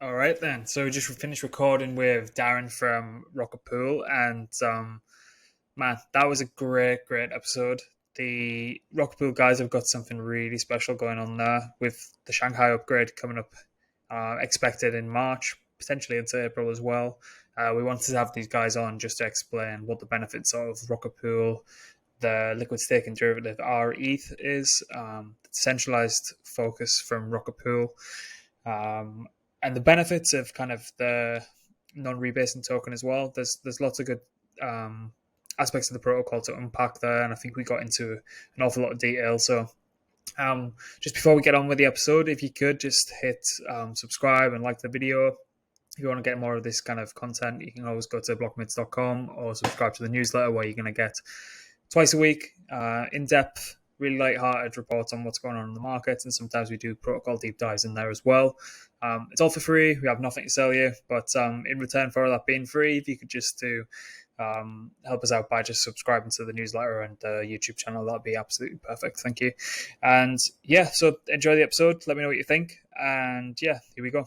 All right then. So we just finished recording with Darren from Roket Pool, and man, that was a great episode. The Roket Pool guys have got something really special going on there with the Shanghai Upgrade coming up, expected in March, potentially into April as well. We wanted to have these guys on just to explain what the benefits of Roket Pool, the liquid staking derivative rETH is, the decentralized focus from Roket Pool. And the benefits of kind of the non-rebasing token as well. There's lots of good aspects of the protocol to unpack there, and I think we got into an awful lot of detail. So just before we get on with the episode, if you could just hit subscribe and like the video. If you want to get more of this kind of content, you can always go to blockmates.com or subscribe to the newsletter, where you're going to get twice a week in-depth, really light-hearted reports on what's going on in the market, and sometimes we do protocol deep dives in there as well. It's all for free. We have nothing to sell you, but in return for that being free, if you could just help us out by just subscribing to the newsletter and the YouTube channel, that'd be absolutely perfect. Thank you. And yeah, so enjoy the episode. Let me know what you think. And yeah, here we go.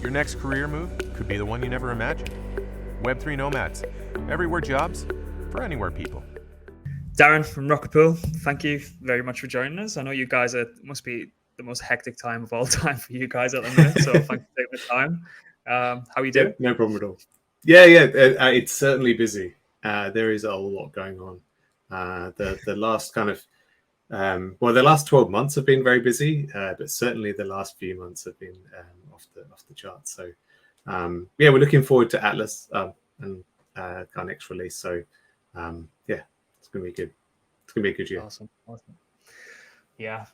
Your next career move could be the one you never imagined. Web3 nomads, everywhere jobs for anywhere people. Darren from Roket Pool, thank you very much for joining us. I know you guys must be the most hectic time of all time for you guys at the minute, so thanks for taking the time. How are you doing? No problem at all. Yeah, it's certainly busy. There is a lot going on. The last kind of the last 12 months have been very busy, but certainly the last few months have been off the charts. So we're looking forward to Atlas and our next release. So it's gonna be good. It's gonna be a good year. Awesome. Yeah,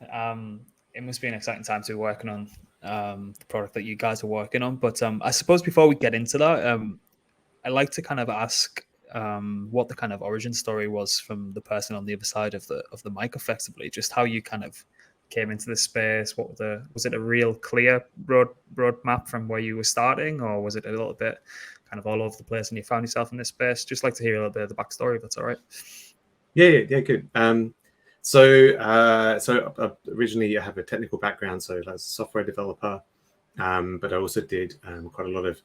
it must be an exciting time to be working on the product that you guys are working on. But I suppose before we get into that, I'd like to kind of ask what the kind of origin story was from the person on the other side of the mic, effectively. Just how you kind of came into the space. Was it a real clear roadmap from where you were starting, or was it a little bit kind of all over the place and you found yourself in this space? Just like to hear a little bit of the backstory, if that's all right. Yeah, good. So originally I have a technical background, so as a software developer, but I also did quite a lot of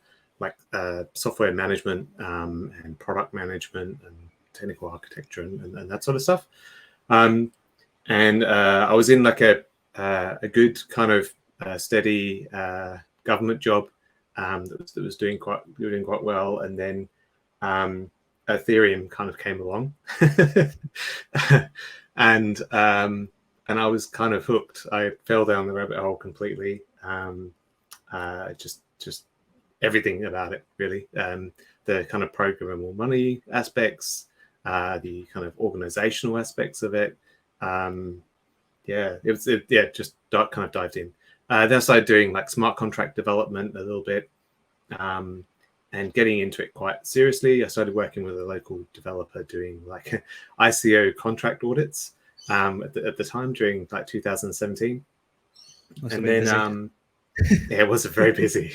software management and product management and technical architecture and that sort of stuff. And I was in a good kind of steady government job that was doing quite well, and then Ethereum kind of came along, and I was kind of hooked. I fell down the rabbit hole completely. Just everything about it, really. The kind of programmable money aspects, the kind of organizational aspects of it. Just kind of dived in. Then I started doing smart contract development a little bit, and getting into it quite seriously. I started working with a local developer doing ICO contract audits at the time during 2017. And then it was very busy.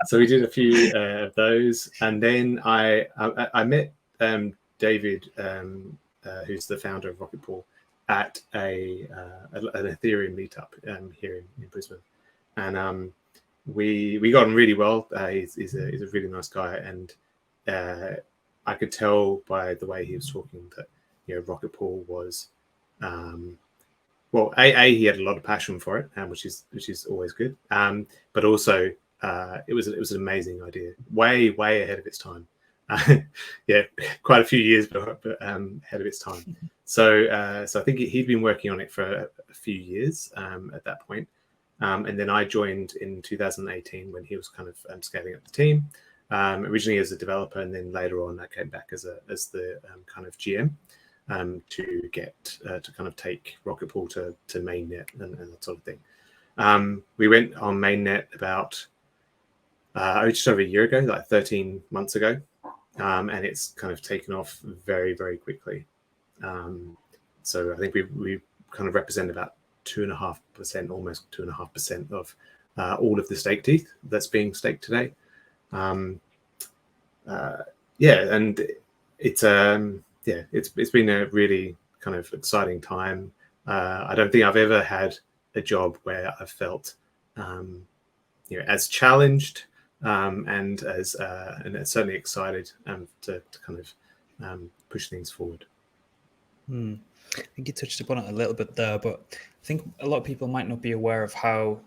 So we did a few of those, and then I met David, who's the founder of Roket Pool, at an Ethereum meetup here in Brisbane, and we got on really well. He's a really nice guy, and I could tell by the way he was talking that Roket Pool was he had a lot of passion for it, which is always good. But also it was an amazing idea, way ahead of its time. Quite a few years, but ahead of its time. So I think he'd been working on it for a few years at that point. And then I joined in 2018 when he was kind of scaling up the team, originally as a developer, and then later on I came back as the kind of GM to get to kind of take Roket Pool to mainnet and that sort of thing. We went on mainnet about just over a year ago, 13 months ago, and it's kind of taken off very, very quickly. So I think we kind of represent about 2.5%, almost 2.5% all of the staked ETH that's being staked today. And it's been a really kind of exciting time. I don't think I've ever had a job where I've felt as challenged and as certainly excited to kind of push things forward. I think you touched upon it a little bit there, but I think a lot of people might not be aware of how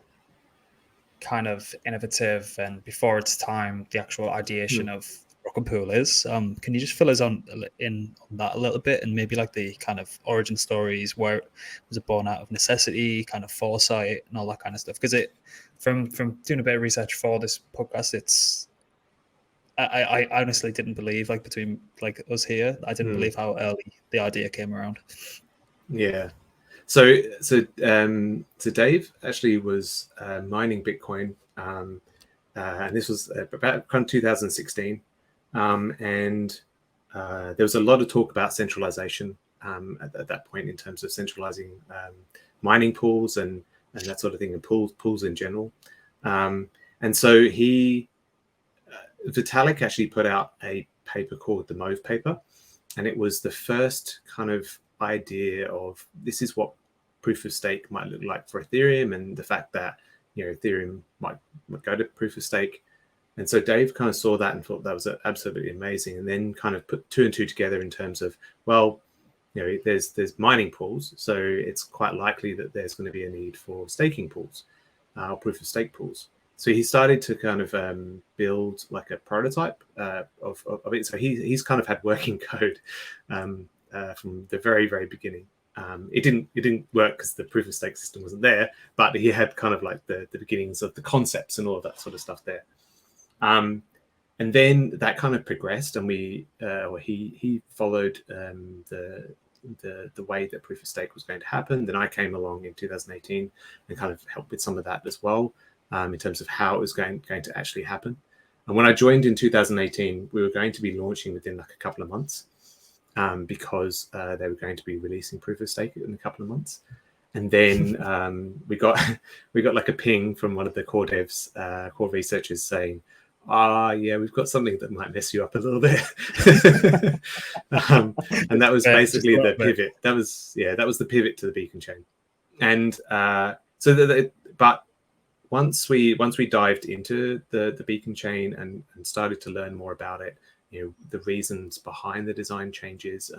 kind of innovative and before its time the actual ideation of Roket Pool is. Can you just fill us in on that a little bit, and maybe like the kind of origin stories, where was it born out of necessity, kind of foresight, and all that kind of stuff? Because it, from doing a bit of research for this podcast, it's I honestly didn't believe, like between like us here, I didn't believe how early the idea came around. Yeah. So Dave actually was mining Bitcoin, and this was about 2016, and there was a lot of talk about centralization at that point in terms of centralizing mining pools and that sort of thing, and pools in general. And so Vitalik actually put out a paper called the Move paper, and it was the first kind of idea of this is what proof of stake might look like for Ethereum, and the fact that Ethereum might go to proof of stake. And so Dave kind of saw that and thought that was absolutely amazing, and then kind of put 2 and 2 together in terms of, well, there's mining pools, so it's quite likely that there's going to be a need for staking pools, or proof of stake pools. So he started to kind of build like a prototype of it. So he's kind of had working code from the very, very beginning. It didn't work because the proof of stake system wasn't there, but he had kind of like the beginnings of the concepts and all of that sort of stuff there. And then that kind of progressed, and he followed the way that proof of stake was going to happen. Then I came along in 2018 and kind of helped with some of that as well, in terms of how it was going to actually happen. And when I joined in 2018, we were going to be launching within like a couple of months, because they were going to be releasing proof of stake in a couple of months. And then we got like a ping from one of the core devs, core researchers saying, yeah, we've got something that might mess you up a little bit. And that was basically the pivot. That was the pivot to the beacon chain. And but once we dived into the beacon chain and started to learn more about it, the reasons behind the design changes,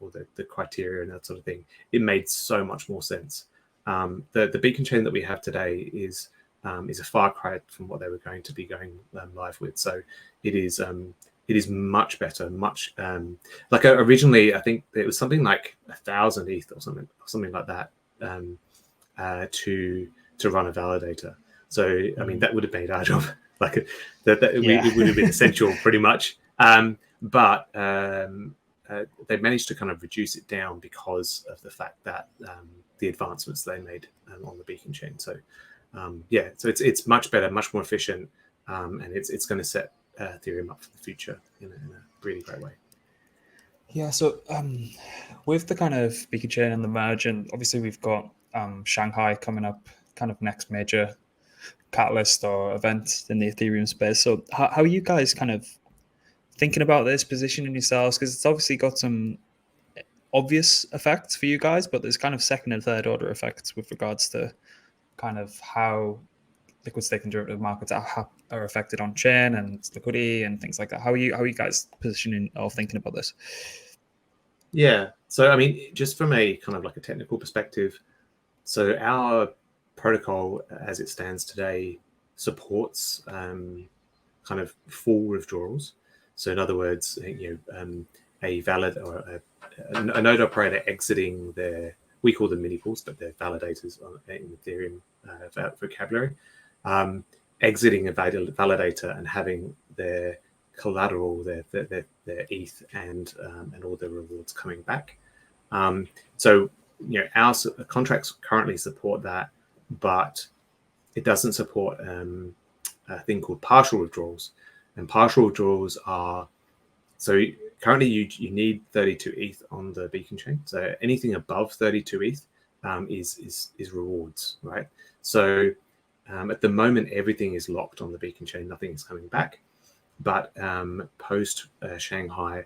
or the criteria and that sort of thing, it made so much more sense. The beacon chain that we have today is a far cry from what they were going to be going live with. So it is much better, much like originally I think it was something like 1,000 ETH or something like that to run a validator. So I mean that would have made our job like it would have been essential pretty much. But they managed to kind of reduce it down because of the fact that the advancements they made on the beacon chain. So so it's much better, much more efficient, and it's going to set Ethereum up for the future in a really great way. Yeah, so with the kind of beacon chain and the merge, and obviously we've got Shanghai coming up, kind of next major catalyst or event in the Ethereum space. So how are you guys kind of thinking about this, positioning yourselves? Because it's obviously got some obvious effects for you guys, but there's kind of second and third order effects with regards to kind of how liquid staking derivative markets are affected on chain and liquidity and things like that. How are you guys positioning or thinking about this? Yeah, so I mean, just from a kind of like a technical perspective, so our protocol as it stands today supports kind of full withdrawals. So in other words, a valid or a node operator exiting we call them mini pools, but they're validators in Ethereum vocabulary, exiting a validator and having their collateral, their ETH and all their rewards coming back. So our contracts currently support that, but it doesn't support a thing called partial withdrawals. And partial withdrawals are, so currently you need 32 ETH on the beacon chain. So anything above 32 ETH is rewards, right? So At the moment, everything is locked on the Beacon chain. Nothing is coming back. But post Shanghai,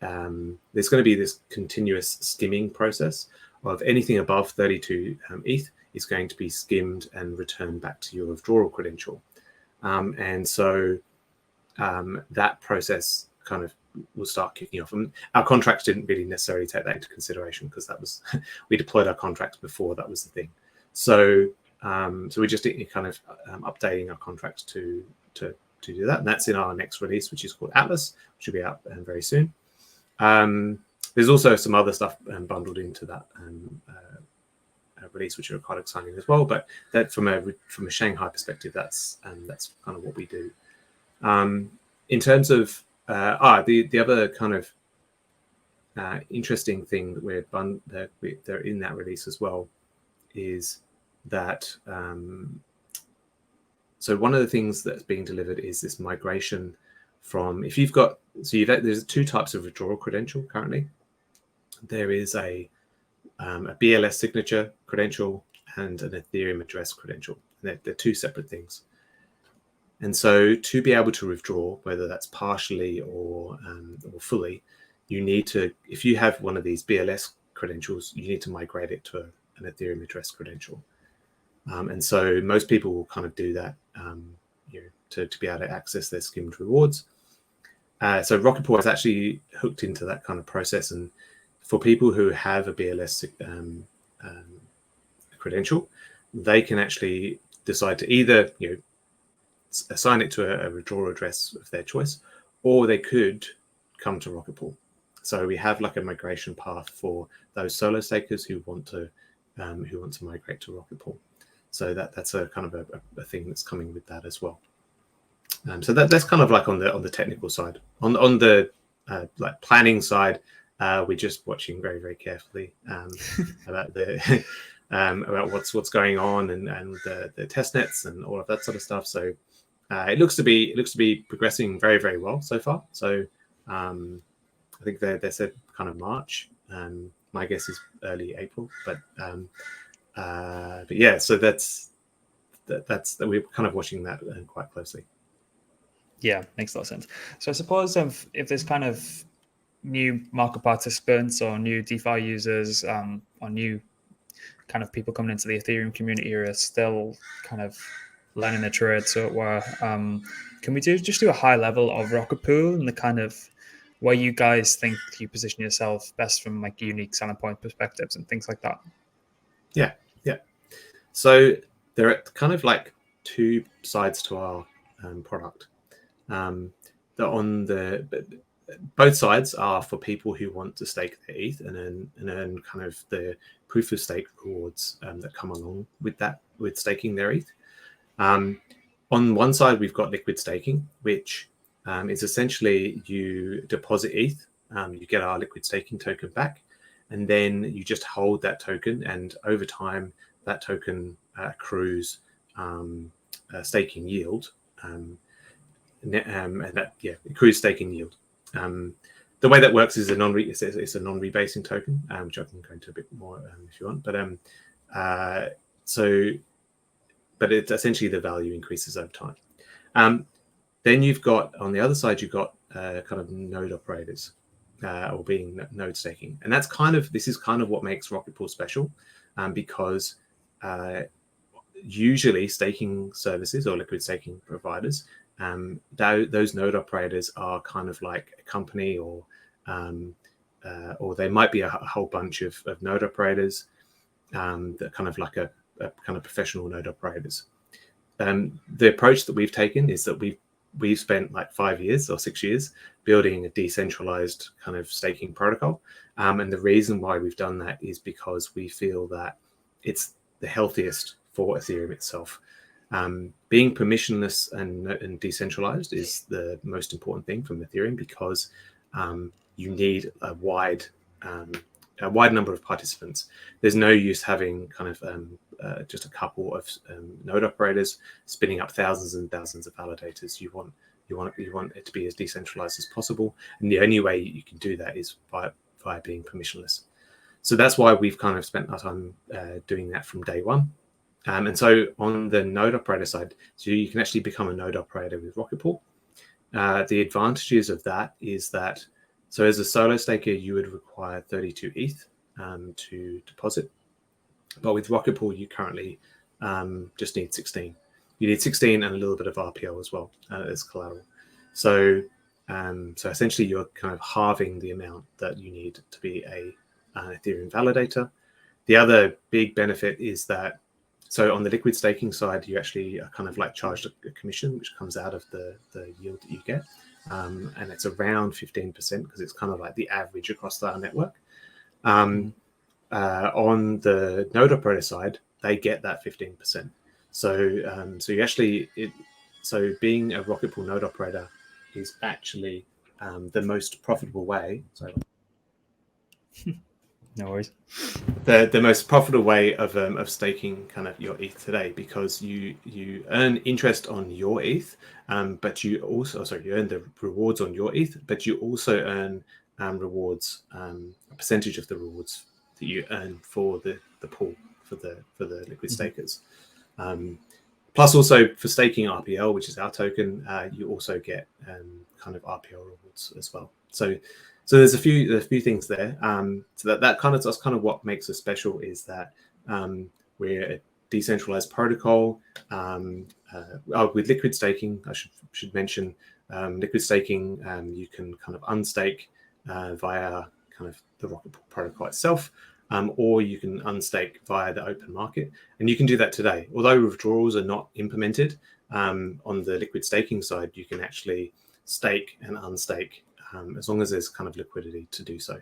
there's going to be this continuous skimming process of anything above 32 ETH is going to be skimmed and returned back to your withdrawal credential. And so that process kind of will start kicking off. And our contracts didn't really necessarily take that into consideration because that was we deployed our contracts before that was the thing. So we're just kind of updating our contracts to do that, and that's in our next release, which is called Atlas, which will be out very soon. There's also some other stuff bundled into that release, which are quite exciting as well. But that from a Shanghai perspective, that's kind of what we do. In terms of the other kind of interesting thing that they're in that release as well is that so one of the things that's being delivered is this migration from there's two types of withdrawal credential currently. There is a BLS signature credential and an Ethereum address credential. They're two separate things. And so to be able to withdraw, whether that's partially or fully, you need to, if you have one of these BLS credentials, you need to migrate it to an Ethereum address credential. And so most people will kind of do that to be able to access their skimmed rewards. So Roket Pool is actually hooked into that kind of process. And for people who have a BLS credential, they can actually decide to either assign it to a withdrawal address of their choice, or they could come to Roket Pool. So we have like a migration path for those solo stakers who want to migrate to Roket Pool. So that's a kind of a thing that's coming with that as well. So that's kind of like on the technical side. On the like planning side, we're just watching very, very carefully about the about what's going on and the test nets and all of that sort of stuff. So it looks to be progressing very, very well so far. So I think they said kind of March. My guess is early April, but yeah. So that's we're kind of watching that quite closely. Yeah, makes a lot of sense. So I suppose if there's kind of new market participants or new DeFi users or new kind of people coming into the Ethereum community are still kind of learning the trade, so it were, can we just do a high level of Roket Pool and the kind of where you guys think you position yourself best from like unique selling point perspectives and things like that? Yeah. So there are kind of like two sides to our product. Both sides are for people who want to stake their ETH and earn kind of the proof of stake rewards that come along with that, with staking their ETH. On one side, we've got liquid staking, which is essentially you deposit ETH, you get our liquid staking token back, and then you just hold that token, and over time, that token accrues staking yield. And that accrues staking yield. The way that works is it's a non-rebasing token, which I can go into a bit more if you want. But it's essentially the value increases over time. Then you've got on the other side kind of node operators or being node staking, and this is kind of what makes Roket Pool special, because usually staking services or liquid staking providers, those node operators are kind of like a company or they might be a whole bunch of node operators that kind of like a kind of professional node operators. The approach that we've taken is that we've spent like 5 years or 6 years building a decentralized kind of staking protocol, and the reason why we've done that is because we feel that it's the healthiest for Ethereum itself. Being permissionless and decentralized is the most important thing from Ethereum, because you need a wide number of participants. There's no use having kind of just a couple of node operators spinning up thousands and thousands of validators. You want it to be as decentralized as possible, and the only way you can do that is via being permissionless. So that's why we've kind of spent our time doing that from day one. And so on the node operator side, so you can actually become a node operator with Roket Pool. The advantages of that is that, so as a solo staker, you would require 32 ETH to deposit. But with Roket Pool, you currently just need 16. You need 16 and a little bit of RPL as well as collateral. So essentially, you're kind of halving the amount that you need to be an Ethereum validator. The other big benefit is that, so on the liquid staking side, you actually are kind of like charged a commission, which comes out of the yield that you get. And it's around 15% because it's kind of like the average across our network. On the node operator side, they get that 15%. So you actually, so being a Roket Pool node operator is actually the most profitable way. Sorry. No worries. The most profitable way of staking kind of your ETH today, because you earn interest on your ETH, but you also, you earn the rewards on your ETH, but you also earn rewards, a percentage of the rewards that you earn for the pool for the liquid stakers. Plus, also for staking RPL, which is our token, you also get kind of RPL rewards as well. So there's a few things there. So that's kind of what makes us special, is that we're a decentralized protocol. With liquid staking, I should mention, liquid staking, you can kind of unstake via kind of the Roket Pool protocol itself, or you can unstake via the open market, and you can do that today. Although withdrawals are not implemented on the liquid staking side, you can actually stake and unstake as long as there's kind of liquidity to do so.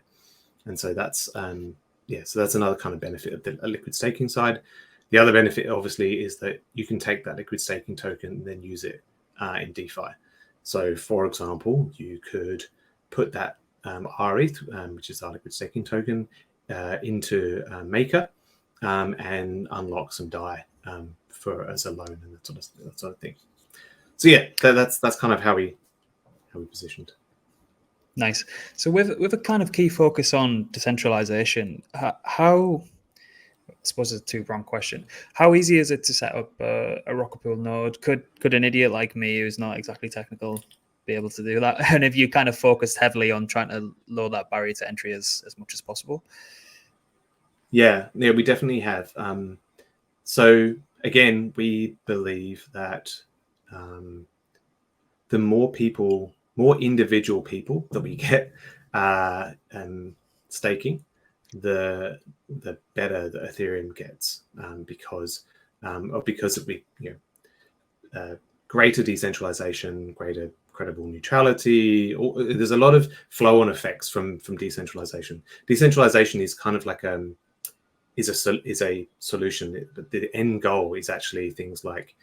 And so that's so that's another kind of benefit of the liquid staking side. The other benefit, obviously, is that you can take that liquid staking token and then use it in DeFi. So, for example, you could put that rETH, which is our liquid staking token, into Maker and unlock some DAI as a loan and that sort of thing. So yeah, that's kind of how we positioned. Nice. So with a kind of key focus on decentralization, how, I suppose it's a two-pronged question. How easy is it to set up a Roket Pool node? Could an idiot like me, who's not exactly technical, be able to do that? And if you kind of focused heavily on trying to lower that barrier to entry as much as possible? Yeah, we definitely have. So again, we believe that the more individual people that we get staking, the better the Ethereum gets, because of greater decentralization, greater credible neutrality. There's a lot of flow-on effects from decentralization. Decentralization is kind of like is a solution, but the end goal is actually things like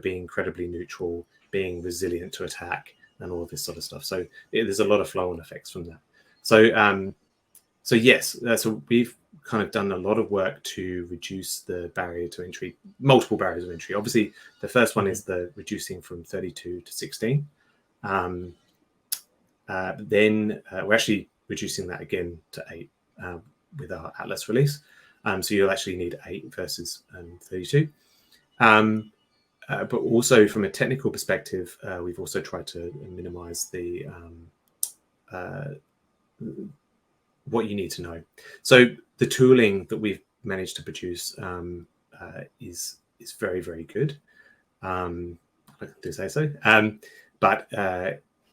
being incredibly neutral, being resilient to attack, and all of this sort of stuff. So there's a lot of flow-on effects from that. So yes, so we've kind of done a lot of work to reduce the barrier to entry, multiple barriers of entry. Obviously, the first one is the reducing from 32 to 16. Then we're actually reducing that again to 8 with our Atlas release. So you'll actually need 8 versus 32. But also from a technical perspective, we've also tried to minimize the what you need to know. So the tooling that we've managed to produce is very, very good. I do say so. But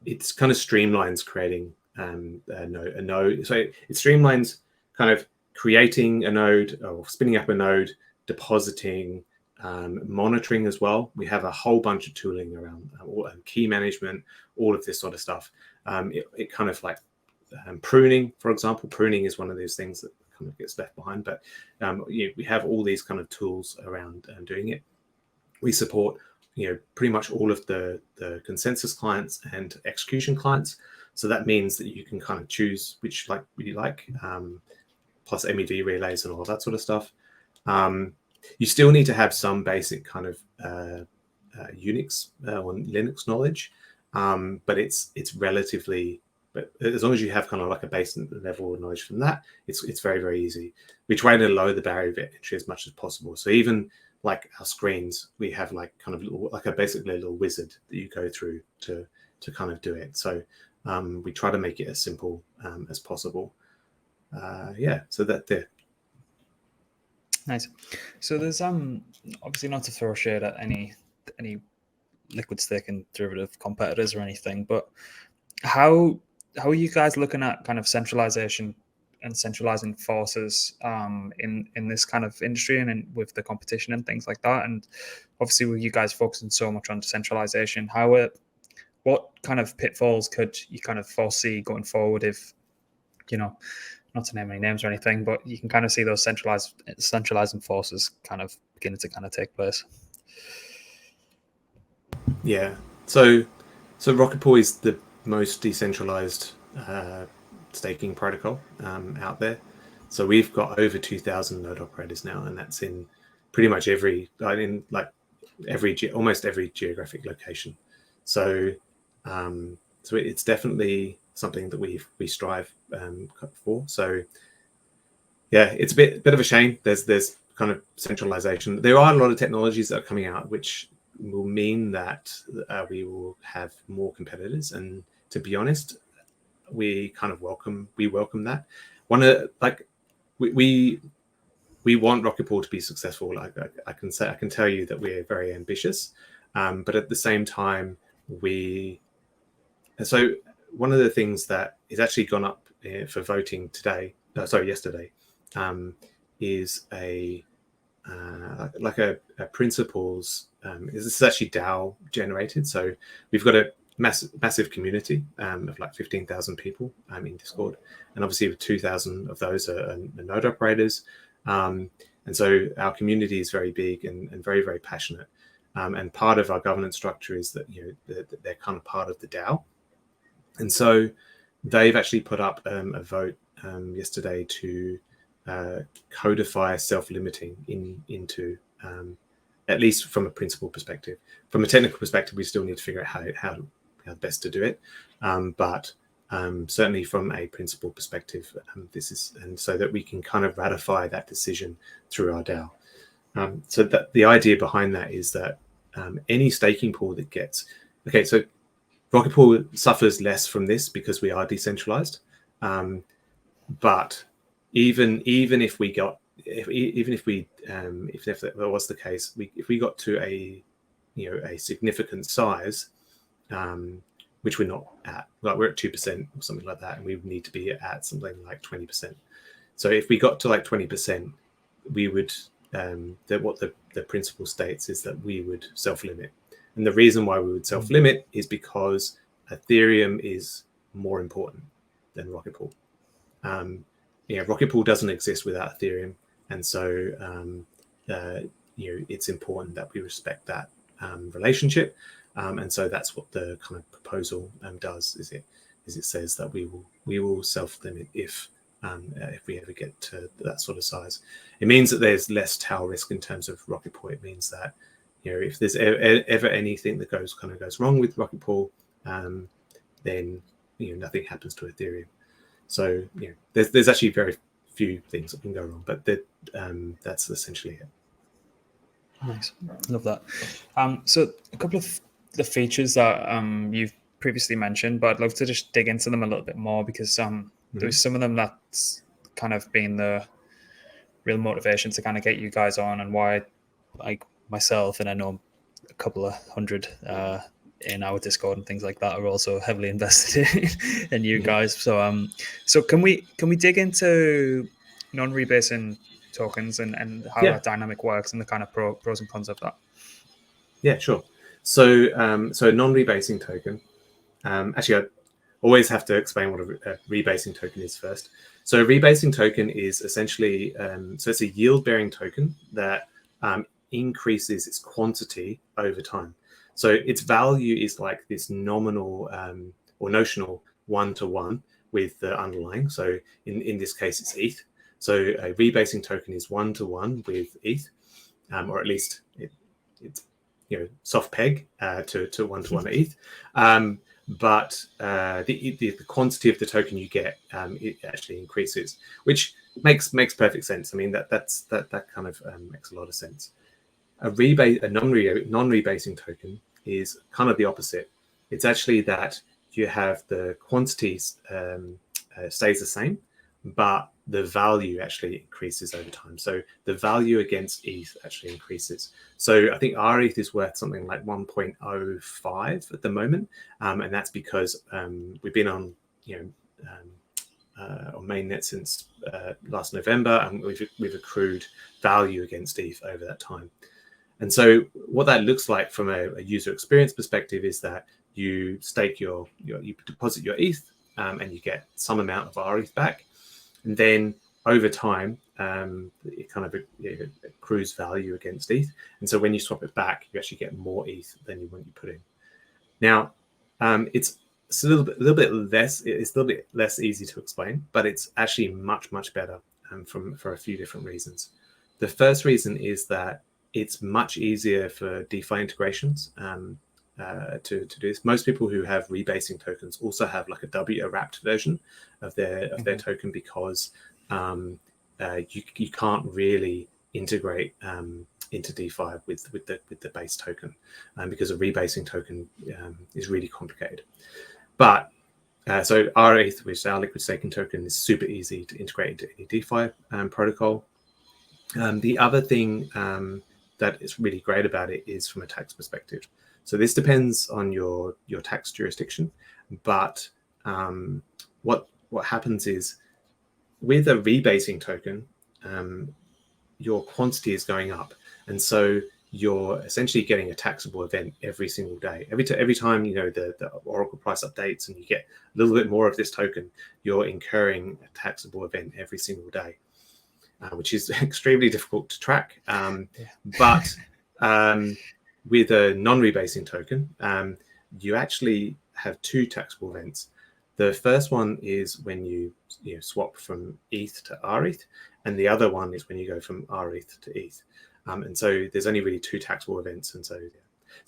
it's kind of streamlines creating a node. So it streamlines kind of creating a node or spinning up a node, depositing, monitoring as well. We have a whole bunch of tooling around key management, all of this sort of stuff. It kind of like pruning, for example. Pruning is one of those things that kind of gets left behind, but we have all these kind of tools around doing it. We support pretty much all of the consensus clients and execution clients. So that means that you can kind of choose which you like, plus MEV relays and all that sort of stuff. You still need to have some basic kind of Unix or Linux knowledge, but it's relatively. But as long as you have kind of like a base level of knowledge from that, it's very, very easy. We try to lower the barrier of entry as much as possible. So even like our screens, we have like kind of basically a little wizard that you go through to kind of do it. So we try to make it as simple as possible. So that there. Nice. So there's obviously not to throw shade at any liquid staking derivative competitors or anything, but how are you guys looking at kind of centralization and centralizing forces in this kind of industry and with the competition and things like that? And obviously with you guys focusing so much on decentralization, what kind of pitfalls could you kind of foresee going forward if, not to name any names or anything, but you can kind of see those centralizing forces kind of beginning to kind of take place? Yeah. So Roket Pool is the most decentralized staking protocol out there. So we've got over 2,000 node operators now, and that's in pretty much almost every geographic location. So it's definitely something that we strive for. So yeah, it's a bit of a shame. There's kind of centralization. There are a lot of technologies that are coming out which will mean that we will have more competitors, and to be honest, we welcome that. We want Roket Pool to be successful. I can tell you that we're very ambitious, but at the same time, so one of the things that is actually gone up for voting yesterday, is a principles. This is actually DAO generated. So we've got a massive community of like 15,000 people in Discord, and obviously 2,000 of those are node operators. And so our community is very big and very, very passionate. And part of our governance structure is that they're kind of part of the DAO. And so they've actually put up a vote yesterday to codify self-limiting into, at least from a principle perspective. From a technical perspective, we still need to figure out how best to do it. But certainly from a principle perspective, and so that we can kind of ratify that decision through our DAO. So that the idea behind that is that any staking pool that gets, so Roket Pool suffers less from this because we are decentralized. But even if that was the case, if we got to a significant size, which we're not at, like we're at 2% or something like that, and we would need to be at something like 20%. So if we got to like 20%, we would what the principle states is that we would self-limit. And the reason why we would self-limit is because Ethereum is more important than Roket Pool. Roket Pool doesn't exist without Ethereum, and so it's important that we respect that relationship. And so that's what the kind of proposal does. Is it says that we will self-limit if we ever get to that sort of size. It means that there's less tail risk in terms of Roket Pool. It means that if there's ever anything that goes wrong with Roket Pool, then nothing happens to Ethereum. So there's actually very few things that can go wrong, but that's essentially it. Nice, love that. So a couple of the features that you've previously mentioned, but I'd love to just dig into them a little bit more because there's some of them that's kind of been the real motivation to kind of get you guys on, and why, like myself, and I know a couple of hundred in our Discord and things like that are also heavily invested in you guys. So can we dig into non-rebasing tokens and how that dynamic works and the kind of pros and cons of that? Yeah, sure. So non-rebasing token. Actually, I always have to explain what a rebasing token is first. So a rebasing token is essentially so it's a yield-bearing token that increases its quantity over time. So its value is like this nominal or notional 1-to-1 with the underlying. So in this case, it's ETH. So a rebasing token is 1-to-1 with ETH, or at least it's soft peg to 1-to-1 ETH. But the quantity of the token you get, it actually increases, which makes perfect sense. I mean that kind of makes a lot of sense. a non-rebasing token is kind of the opposite. It's actually that you have the quantity stays the same, but the value actually increases over time. So the value against ETH actually increases. So I think our ETH is worth something like 1.05 at the moment, and that's because we've been on on mainnet since last November, and we've accrued value against ETH over that time. And so what that looks like from a user experience perspective is that you stake you deposit your ETH, and you get some amount of our ETH back, and then over time it kind of accrues value against ETH. And so when you swap it back, you actually get more ETH than when you put in. Now it's a little bit less easy to explain, but it's actually much better for a few different reasons. The first reason is that it's much easier for DeFi integrations to do this. Most people who have rebasing tokens also have like a W-wrapped version of their token, because you can't really integrate into DeFi with the base token, because a rebasing token is really complicated. But so our ETH, which is our liquid staking token, is super easy to integrate into any DeFi protocol. The other thing that is really great about it is from a tax perspective. So this depends on your tax jurisdiction, but what happens is, with a rebasing token, your quantity is going up, and so you're essentially getting a taxable event every single day. Every time the Oracle price updates and you get a little bit more of this token, you're incurring a taxable event every single day, which is extremely difficult to track. But with a non-rebasing token, you actually have two taxable events. The first one is when you swap from ETH to rETH, and the other one is when you go from rETH to ETH. And so there's only really two taxable events. And so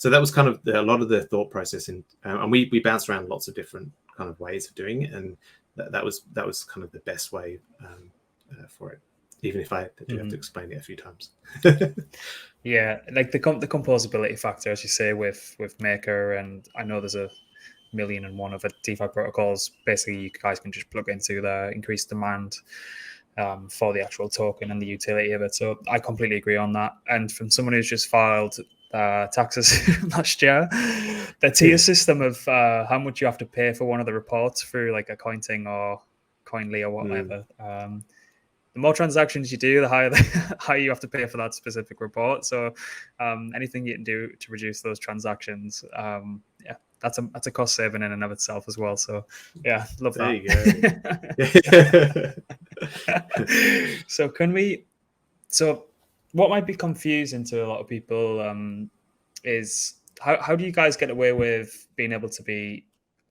that was kind of a lot of the thought process. And we bounced around lots of different kind of ways of doing it. And that was kind of the best way for it, even if I do have to explain it a few times. Yeah, like the composability factor, as you say, with Maker, and I know there's a 1,000,001 of DeFi protocols. Basically, you guys can just plug into the increased demand for the actual token and the utility of it. So I completely agree on that. And from someone who's just filed taxes last year, the tier system of how much you have to pay for one of the reports through like a Cointing or Coinly or whatever. The more transactions you do, the higher you have to pay for that specific report. So anything you can do to reduce those transactions, that's a cost saving in and of itself as well. So yeah, love that. There you go. So what might be confusing to a lot of people is how do you guys get away with being able to be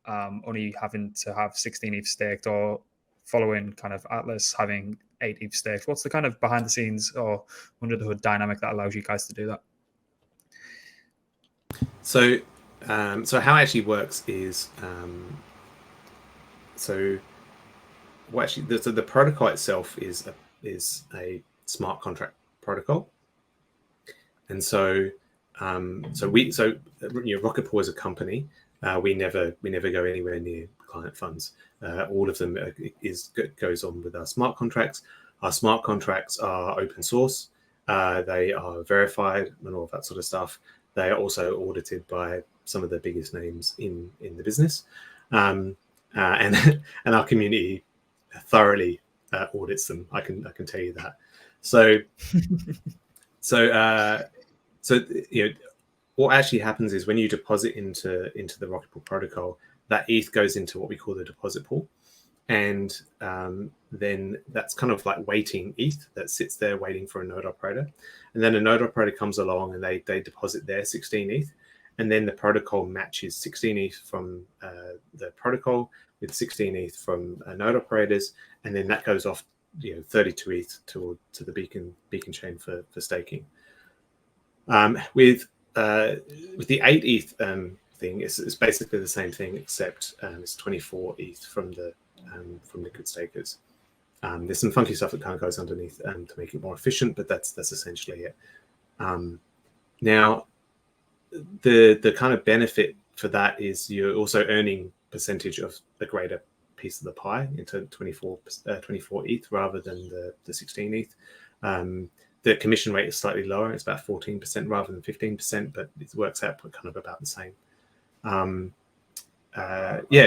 only having to have 16 ETH staked, or following kind of Atlas having 8 ETH staked? What's the kind of behind the scenes or under the hood dynamic that allows you guys to do that? So how it actually works is, the protocol itself is a smart contract protocol, and so Roket Pool as a company, we never go anywhere near client funds. All of them goes on with our smart contracts. Our smart contracts are open source. They are verified and all of that sort of stuff. They are also audited by some of the biggest names in the business, and our community thoroughly audits them. I can tell you that. So what actually happens is, when you deposit into the Roket Pool protocol, that ETH goes into what we call the deposit pool, and then that's kind of like waiting ETH that sits there waiting for a node operator, and then a node operator comes along and they deposit their 16 ETH, and then the protocol matches 16 ETH from the protocol with 16 ETH from node operators, and then that goes off 32 ETH to the beacon chain for staking. With the 8 ETH thing, it's basically the same thing, except it's 24 ETH from liquid stakers. There's some funky stuff that kind of goes underneath to make it more efficient, but that's essentially it. Now, the kind of benefit for that is you're also earning percentage of a greater piece of the pie into 24 ETH rather than the 16 ETH. The commission rate is slightly lower. It's about 14% rather than 15%, but it works out kind of about the same.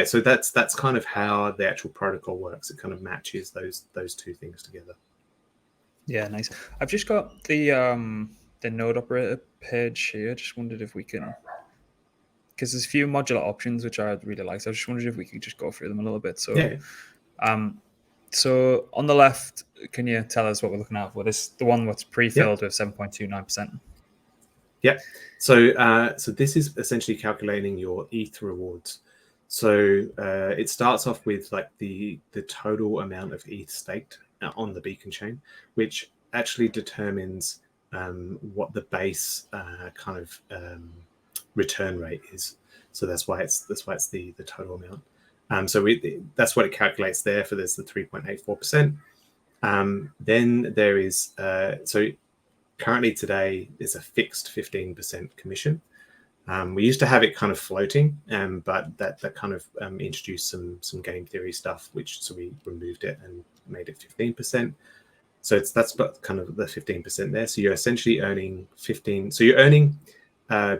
So that's kind of how the actual protocol works. It kind of matches those two things together. Yeah, nice. I've just got the node operator page here. Just wondered if we can, because there's a few modular options which I really like. So I just wondered if we could just go through them a little bit. So, yeah. So on the left, can you tell us what we're looking at for? This the one that's pre-filled with 7.29%. Yeah. So this is essentially calculating your ETH rewards. So it starts off with like the total amount of ETH staked on the beacon chain, which actually determines what the base kind of return rate is. So that's why it's the total amount. So that's what it calculates there for this, the 3.84%. Then there is, so currently today is a fixed 15% commission. We used to have it kind of floating, but that kind of introduced some game theory stuff, so we removed it and made it 15%. So that's kind of the 15% there. So you're essentially earning 15. So you're earning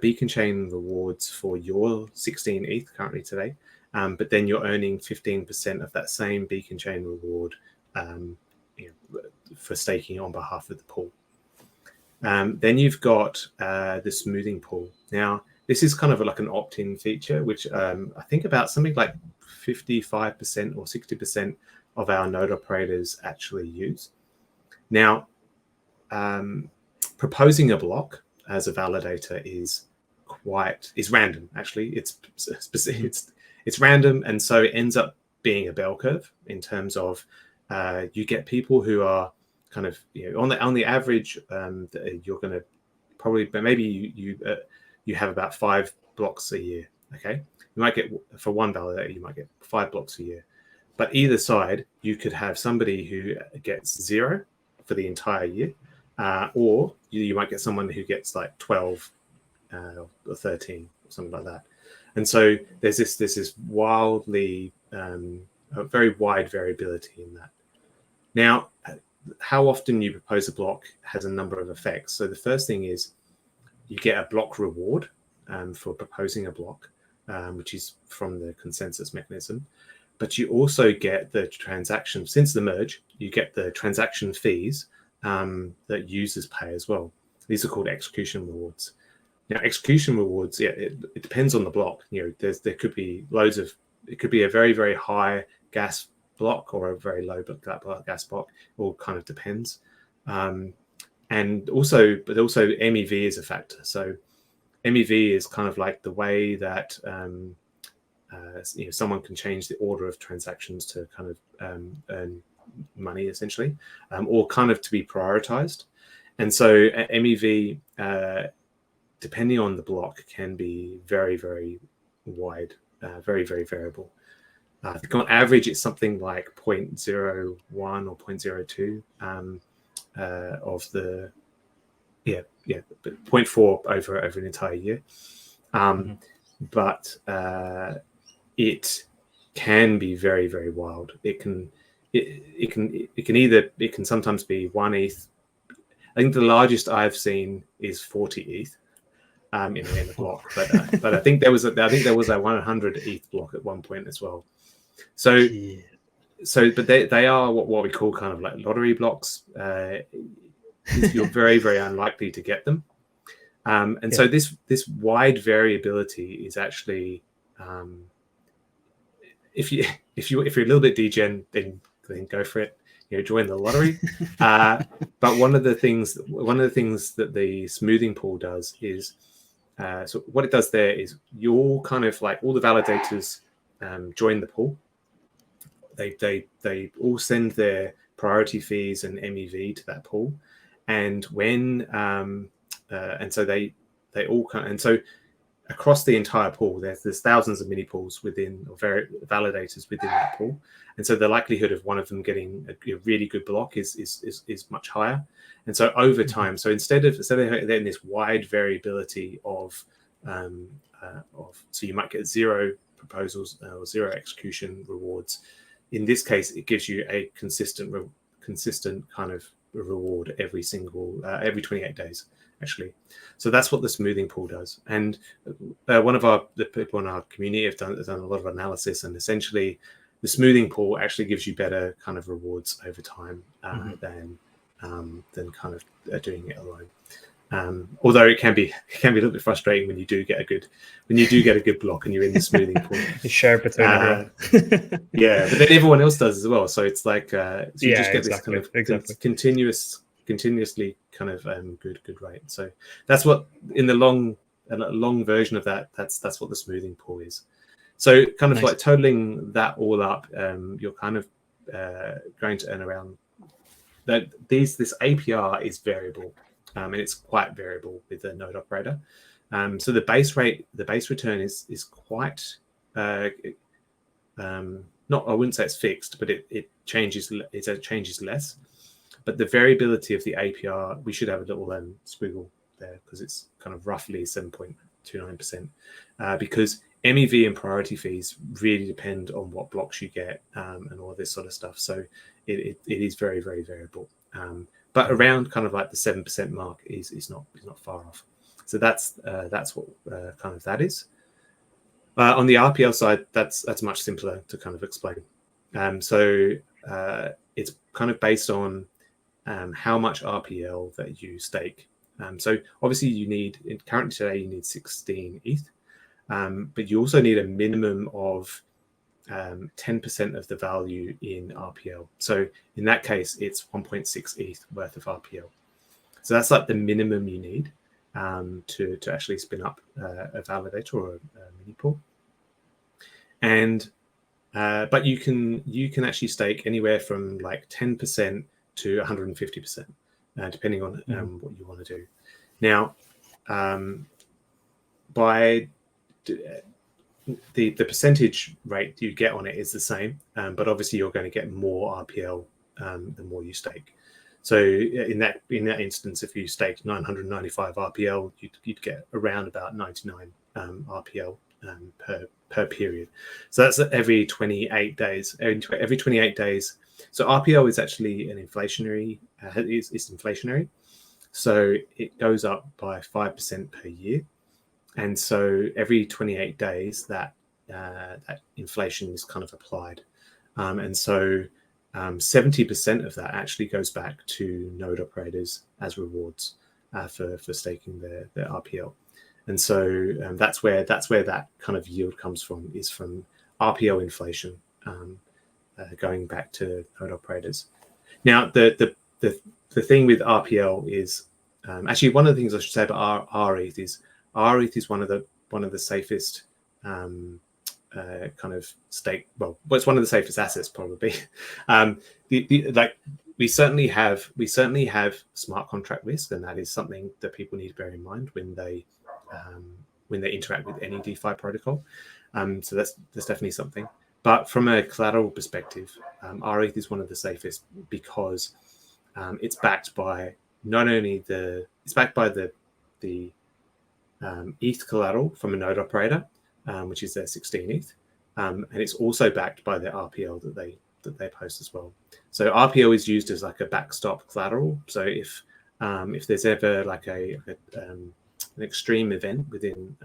beacon chain rewards for your 16 ETH currently today. But then you're earning 15% of that same beacon chain reward for staking on behalf of the pool. Then you've got the smoothing pool. Now, this is kind of like an opt-in feature, which I think about something like 55% or 60% of our node operators actually use. Now, proposing a block as a validator is random. Actually, it's random, and so it ends up being a bell curve in terms of you get people who are kind of on the average you're going to probably, but maybe you have about 5 blocks a year. Okay, you might get, for one validator, you might get 5 blocks a year, but either side you could have somebody who gets 0 for the entire year, or you might get someone who gets like 12 or 13 or something like that. And so there's this wildly a very wide variability in that. Now, how often you propose a block has a number of effects. So the first thing is you get a block reward for proposing a block, which is from the consensus mechanism. But you also get the transaction, since the merge, you get the transaction fees that users pay as well. These are called execution rewards. Now, execution rewards, it depends on the block. There could be it could be a very, very high gas block or a very low gas block. It all kind of depends. But also MEV is a factor. So MEV is kind of like the way that someone can change the order of transactions to kind of earn money, essentially, or kind of to be prioritized. And so MEV, depending on the block, can be very, very wide, very, very variable. I think on average it's something like 0.01 or 0.02 of the 0.4 over an entire year. But it can be very, very wild. It can sometimes be 1 ETH. I think the largest I've seen is 40 ETH in the block, but I think there was a 100 ETH block at one point as well. So but they are what we call kind of like lottery blocks. You're very, very unlikely to get them, so this wide variability is actually, if you're a little bit degen, then go for it. Join the lottery. But one of the things that the smoothing pool does is, so what it does there is you're kind of like all the validators join the pool. They all send their priority fees and MEV to that pool, and when and so they all come, and so across the entire pool, there's thousands of mini pools within, or validators within that pool, and so the likelihood of one of them getting a really good block is much higher. And so over time, so instead of then this wide variability of so you might get 0 proposals or 0 execution rewards. In this case, it gives you a consistent kind of reward every 28 days, actually. So that's what the smoothing pool does. And one of the people in our community have done a lot of analysis, and essentially the smoothing pool actually gives you better kind of rewards over time than kind of doing it alone. Although it can be a little bit frustrating when you do get a good block and you're in the smoothing pool. You share between everyone. Yeah, but then everyone else does as well. So it's like so you just get this kind of continuously kind of good rate. So that's what in the long version of that. That's what the smoothing pool is. So kind of like totaling that all up, you're kind of going to earn around that. This APR is variable. And it's quite variable with the node operator. So the base return is quite not. I wouldn't say it's fixed, but it changes. It changes less. But the variability of the APR, we should have a little squiggle there because it's kind of roughly 7.29%. Because MEV and priority fees really depend on what blocks you get and all this sort of stuff. So it is very, very variable. But around kind of like the 7% mark is not far off. So that's what kind of that is. On the RPL side, that's much simpler to kind of explain. So it's kind of based on how much RPL that you stake. So obviously currently today you need 16 ETH, but you also need a minimum of 10% of the value in RPL. So in that case, it's 1.6 ETH worth of RPL. So that's like the minimum you need to actually spin up a validator or a mini pool. And but you can actually stake anywhere from like 10% to 150%, depending on what you want to do. Now, by the percentage rate you get on it is the same, but obviously you're going to get more RPL the more you stake. So in that instance, if you staked 995 RPL, you'd get around about 99 RPL per period. So that's every 28 days. Every 28 days. So RPL is actually an inflationary. It's inflationary. So it goes up by 5% per year. And so every 28 days, that inflation is kind of applied. And so 70% of that actually goes back to node operators as rewards for staking their RPL. And so that's where that kind of yield comes from, is from RPL inflation going back to node operators. Now, the thing with RPL is actually one of the things I should say about rETH is rETH is one of the safest kind of stake. Well, it's one of the safest assets probably. Like we certainly have smart contract risk, and that is something that people need to bear in mind when they interact with any DeFi protocol. So that's definitely something. But from a collateral perspective, rETH is one of the safest because it's backed by the ETH collateral from a node operator, which is their 16 ETH, and it's also backed by their RPL that they post as well. So RPL is used as like a backstop collateral. So if there's ever like an extreme event within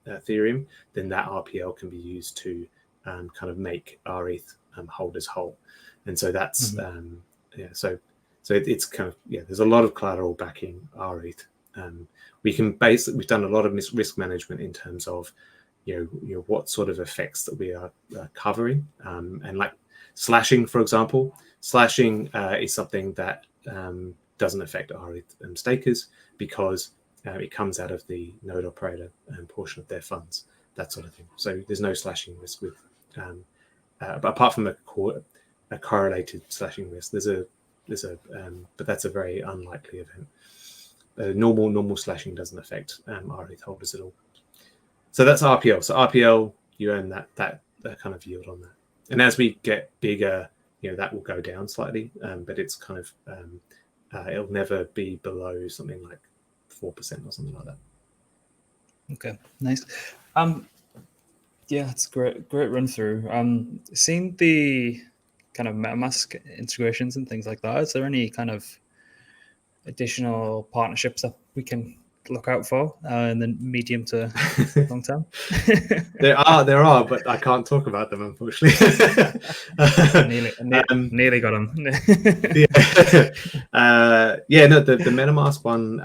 Ethereum, then that RPL can be used to kind of make rETH holders whole. And so that's so it's kind of there's a lot of collateral backing rETH. We've done a lot of risk management in terms of what sort of effects that we are covering, and like slashing, for example. Slashing is something that doesn't affect rETH stakers because it comes out of the node operator portion of their funds, that sort of thing. So there's no slashing risk with, but apart from a correlated slashing risk, but that's a very unlikely event. Normal slashing doesn't affect rETH holders at all. So that's RPL. So RPL, you earn that kind of yield on that. And as we get bigger, that will go down slightly, but it's kind of it'll never be below something like 4% or something like that. Okay, nice. Yeah, it's great run through. Seeing the kind of MetaMask integrations and things like that, is there any kind of additional partnerships that we can look out for in the medium to long term? There are, but I can't talk about them, unfortunately. Nearly got them. No, the MetaMask one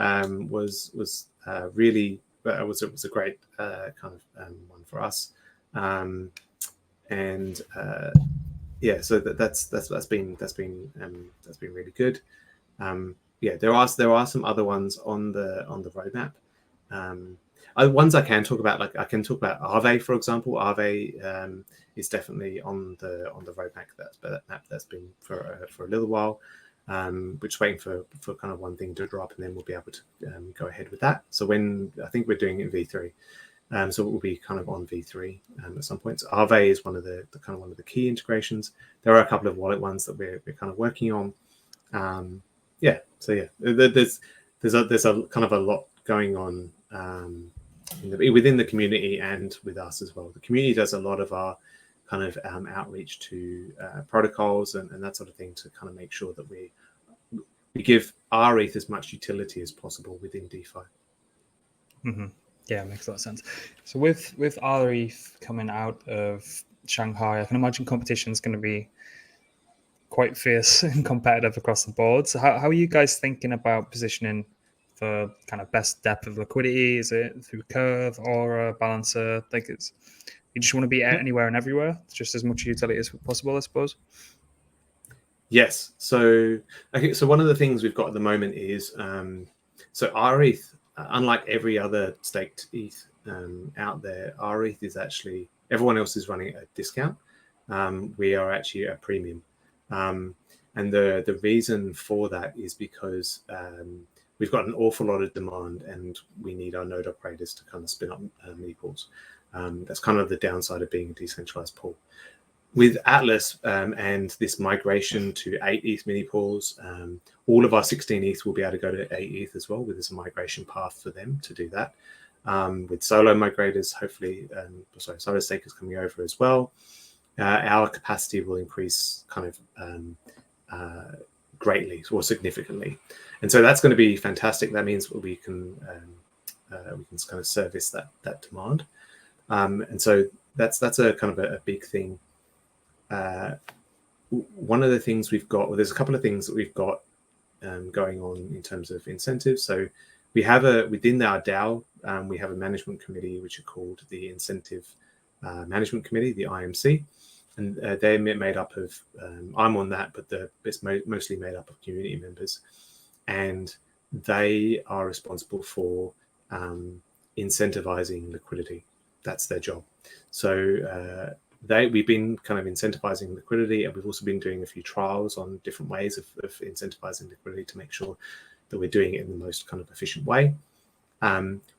was really was a great kind of one for us, so that's been really good. There are some other ones on the roadmap. Ones I can talk about, like I can talk about Aave, for example. Aave is definitely on the roadmap that's been for a little while. We're just waiting for kind of one thing to drop, and then we'll be able to go ahead with that. So I think we're doing it in V3, so it will be kind of on V3 at some point. So Aave is one of the key integrations. There are a couple of wallet ones that we're kind of working on. There's a kind of a lot going on within the community and with us as well. The community does a lot of our kind of outreach to protocols and that sort of thing to kind of make sure that we give our ETH as much utility as possible within DeFi. Mm-hmm. Yeah, makes a lot of sense. So with rETH coming out of Shanghai, I can imagine competition is going to be quite fierce and competitive across the board. So how are you guys thinking about positioning for kind of best depth of liquidity? Is it through Curve, Aura, Balancer? Like you just want to be anywhere and everywhere, just as much utility as possible, I suppose. Yes. So one of the things we've got at the moment is so our ETH, unlike every other staked ETH out there, our ETH is actually, everyone else is running a discount. We are actually a premium. And the reason for that is because we've got an awful lot of demand and we need our node operators to kind of spin up mini pools. That's kind of the downside of being a decentralized pool. With Atlas and this migration to 8 ETH mini pools, all of our 16 ETH will be able to go to 8 ETH as well, with this migration path for them to do that. With solo migrators, hopefully, solo stakers coming over as well, our capacity will increase kind of greatly or significantly. And so that's going to be fantastic. That means we can kind of service that demand. And so that's a kind of a big thing. One of the things we've got, well, there's a couple of things that we've got going on in terms of incentives. So we have within our DAO, we have a management committee which are called the Incentive Management Committee, the IMC, and they're made up of, I'm on that, but it's mostly made up of community members, and they are responsible for incentivizing liquidity. That's their job. So we've been kind of incentivizing liquidity, and we've also been doing a few trials on different ways of incentivizing liquidity to make sure that we're doing it in the most kind of efficient way.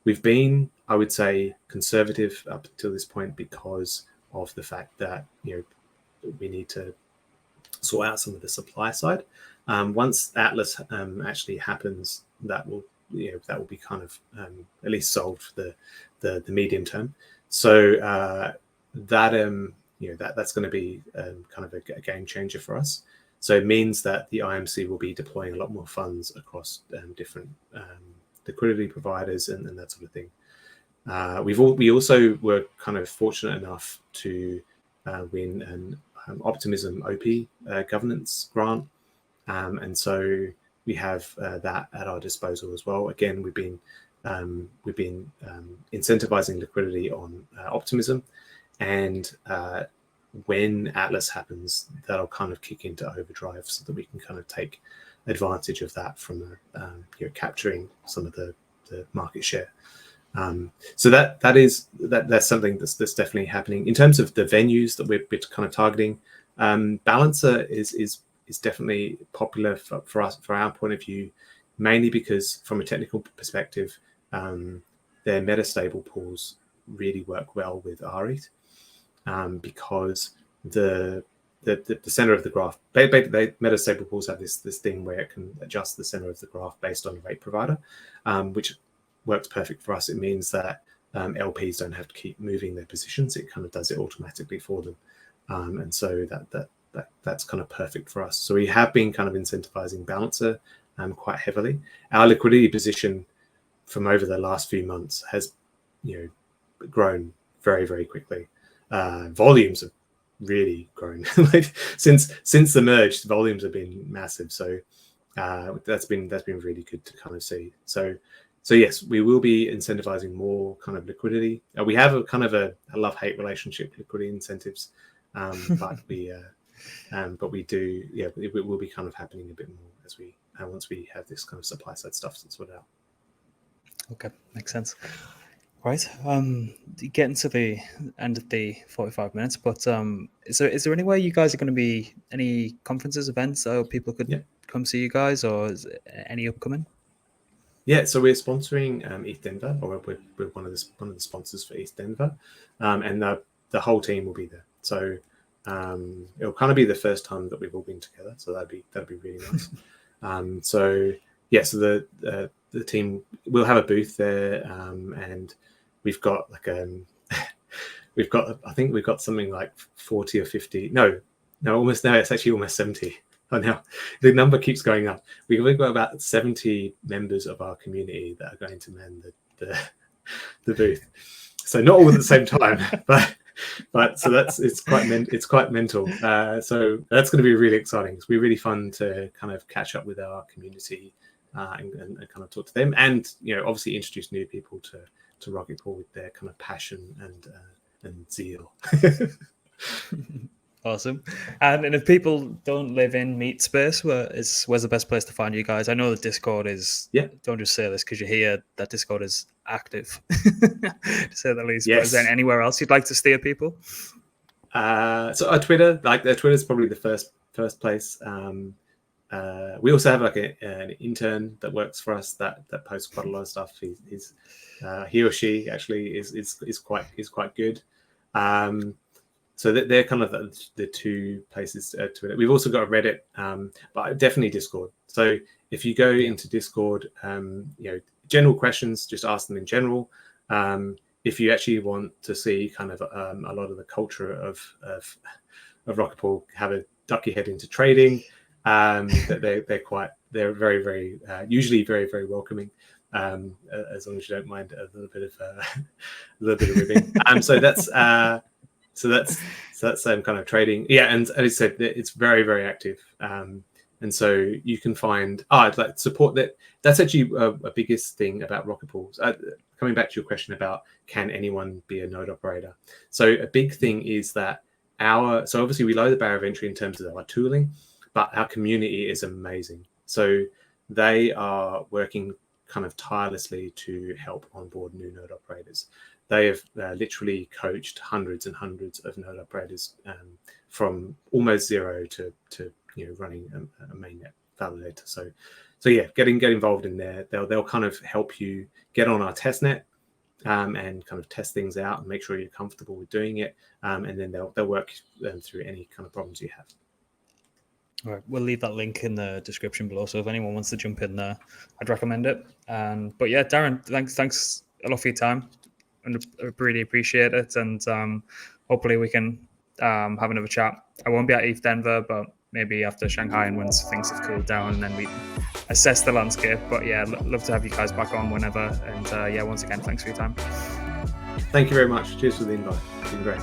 We've been, I would say, conservative up until this point because of the fact that we need to sort out some of the supply side. Once Atlas actually happens, that will be kind of at least solved for the medium term. So that's going to be kind of a game changer for us. So it means that the IMC will be deploying a lot more funds across different liquidity providers and that sort of thing. We also were kind of fortunate enough to win an Optimism OP governance grant, and so we have that at our disposal as well. Again, we've been incentivizing liquidity on Optimism, and when Atlas happens, that'll kind of kick into overdrive so that we can kind of take advantage of that from capturing some of the market share. So that's something that's definitely happening. In terms of the venues that we're kind of targeting, Balancer is definitely popular for us, for our point of view, mainly because from a technical perspective, their metastable pools really work well with rETH, because the the center of the graph. Meta stable pools have this thing where it can adjust the center of the graph based on the rate provider, which works perfect for us. It means that LPs don't have to keep moving their positions. It kind of does it automatically for them, and so that's kind of perfect for us. So we have been kind of incentivizing Balancer quite heavily. Our liquidity position from over the last few months has, grown very, very quickly. Volumes have really grown. Like since the merge, the volumes have been massive. So that's been really good to kind of see. So yes, we will be incentivizing more kind of liquidity. We have a kind of a love-hate relationship with liquidity incentives, but we do, it will be kind of happening a bit more as we once we have this kind of supply side stuff sorted out. Okay, makes sense. Right, getting to the end of the 45 minutes, but is there anywhere you guys are going to be, any conferences, events, so people could come see you guys, or is any upcoming? Yeah, so we're sponsoring ETH Denver, or we're one of the sponsors for ETH Denver, and the whole team will be there. So it'll kind of be the first time that we've all been together. So that'd be really nice. So the team will have a booth there, and we've got I think we've got something like 40 or 50. No, almost now it's actually almost 70. Oh, now the number keeps going up. We've got about 70 members of our community that are going to man the booth. So not all at the same time, but so it's quite mental. So that's going to be really exciting. It's going to be really fun to kind of catch up with our community and kind of talk to them, and obviously introduce new people to Roket Pool with their kind of passion and zeal. Awesome. And if people don't live in Meat Space, where's the best place to find you guys? I know the Discord is. Yeah. Don't just say this because you hear that Discord is active, to say the least. Yes. But is there anywhere else you'd like to steer people? So our Twitter, Twitter is probably the first place. We also have an intern that works for us that posts quite a lot of stuff. He or she actually is quite good. So they're kind of the two places to it. We've also got a Reddit, but definitely Discord. So if you go into Discord, general questions, just ask them in general. If you actually want to see kind of a lot of the culture of Roket Pool, have a duck your head into trading. They're very, very usually very, very welcoming, as long as you don't mind a little bit of ribbing. So that's kind of trading. Yeah, and as I said, it's very, very active. And so you can find like support that. That's actually a biggest thing about Roket Pool. Coming back to your question about can anyone be a node operator? So a big thing is that so obviously we lower the barrier of entry in terms of our tooling, but our community is amazing. So they are working kind of tirelessly to help onboard new node operators. They have literally coached hundreds and hundreds of node operators from almost zero to running a mainnet validator. So yeah, get involved in there. They'll kind of help you get on our testnet and kind of test things out and make sure you're comfortable with doing it. And then they'll work through any kind of problems you have. All right, we'll leave that link in the description below. So if anyone wants to jump in there, I'd recommend it. But yeah, Darren, thanks a lot for your time. And I really appreciate it. And hopefully we can have another chat. I won't be at ETH Denver, but maybe after Shanghai and once things have cooled down, and then we assess the landscape. But yeah, love to have you guys back on whenever. And yeah, once again, thanks for your time. Thank you very much. Cheers for the invite. It's been great.